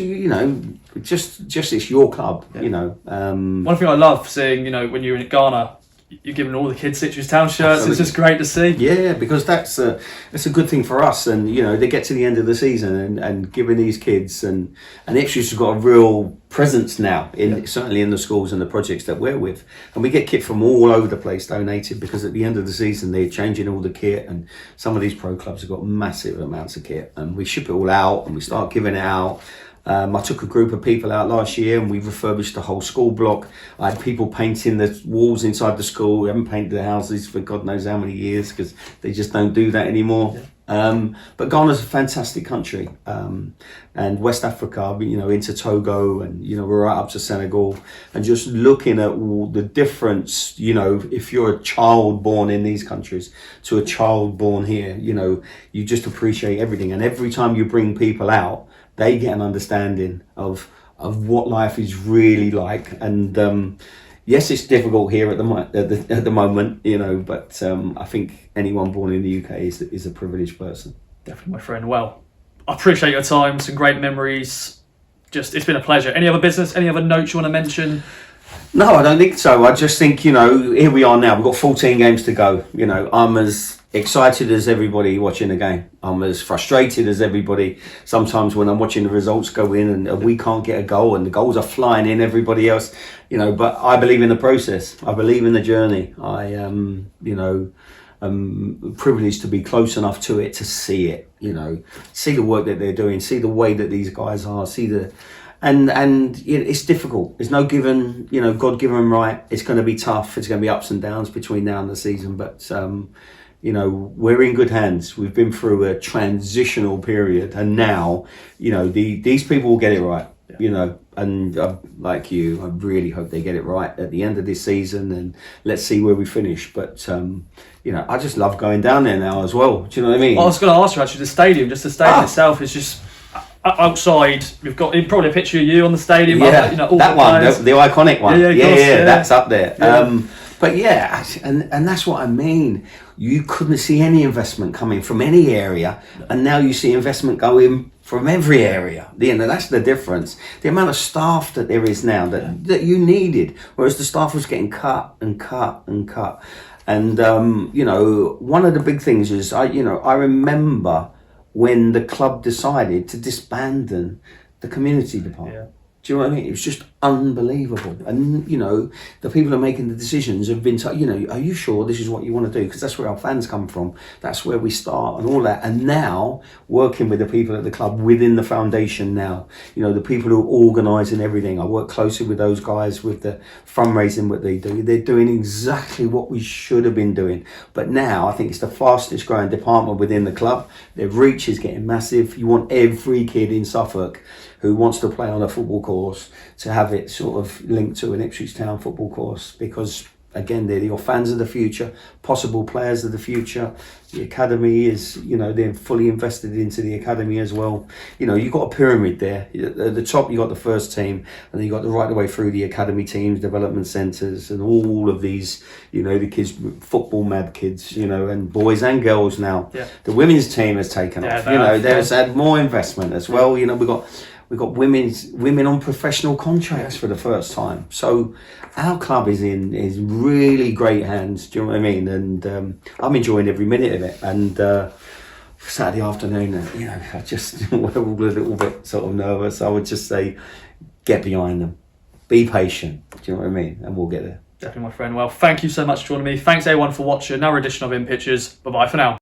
just it's your club. Yeah. One thing I love seeing, when you're in Ghana, you're giving all the kids Ipswich Town shirts. Absolutely. It's just great to see. Yeah, because that's it's a good thing for us, and they get to the end of the season and giving these kids and Ipswich has got a real presence now certainly in the schools and the projects that we're with, and we get kit from all over the place donated, because at the end of the season they're changing all the kit, and some of these pro clubs have got massive amounts of kit, and we ship it all out and we start giving it out. I took a group of people out last year and we refurbished the whole school block. I had people painting the walls inside the school. We haven't painted the houses for God knows how many years, because they just don't do that anymore. But Ghana's a fantastic country, and West Africa, into Togo, and we're right up to Senegal, and just looking at all the difference, if you're a child born in these countries to a child born here, you just appreciate everything, and every time you bring people out, they get an understanding of what life is really like. And yes, it's difficult here at the moment, but I think anyone born in the UK is a privileged person. Definitely, my friend. Well, I appreciate your time. Some great memories. It's been a pleasure. Any other business? Any other notes you want to mention? No, I don't think so. I just think, here we are now. We've got 14 games to go. I'm as excited as everybody watching the game. I'm as frustrated as everybody sometimes when I'm watching the results go in and we can't get a goal and the goals are flying in everybody else, but I believe in the process. I believe in the journey. I am, privileged to be close enough to it to see it, see the work that they're doing, see the way that these guys are, and it's difficult. It's no given, God-given right. It's going to be tough. It's going to be ups and downs between now and the season, but we're in good hands. We've been through a transitional period, and now, these people will get it right. And like you, I really hope they get it right at the end of this season, and let's see where we finish. But I just love going down there now as well. Do you know what I mean? Well, I was going to ask you actually, the stadium itself is just outside. We've got probably a picture of you on the stadium. Yeah, all that the one, players. the iconic one. Yeah, that's up there. Yeah. But yeah, and that's what I mean. You couldn't see any investment coming from any area, and now you see investment going from every area. That's the difference. The amount of staff that there is now that you needed, whereas the staff was getting cut and cut and cut. And one of the big things is I remember when the club decided to disband the community department. Yeah. Do you know what I mean? It was just unbelievable. And, the people who are making the decisions have been told, are you sure this is what you want to do? Because that's where our fans come from. That's where we start and all that. And now, working with the people at the club within the foundation now, the people who are organising everything. I work closely with those guys with the fundraising, what they do. They're doing exactly what we should have been doing. But now, I think it's the fastest growing department within the club. Their reach is getting massive. You want every kid in Suffolk who wants to play on a football course to have it sort of linked to an Ipswich Town football course, because again, they're your fans of the future, possible players of the future. The academy is, they're fully invested into the academy as well. You've got a pyramid there. At the top, you've got the first team, and then you've got the right the way through the academy teams, development centres, and all of these, the kids, football mad kids, and boys and girls now. Yeah. The women's team has taken off. There's had more investment as well. We've got women on professional contracts for the first time. So our club is in really great hands. Do you know what I mean? And I'm enjoying every minute of it. And Saturday afternoon, I just we're all a little bit sort of nervous. I would just say, get behind them, be patient. Do you know what I mean? And we'll get there. Definitely, my friend. Well, thank you so much for joining me. Thanks everyone for watching another edition of In Pictures. Bye bye for now.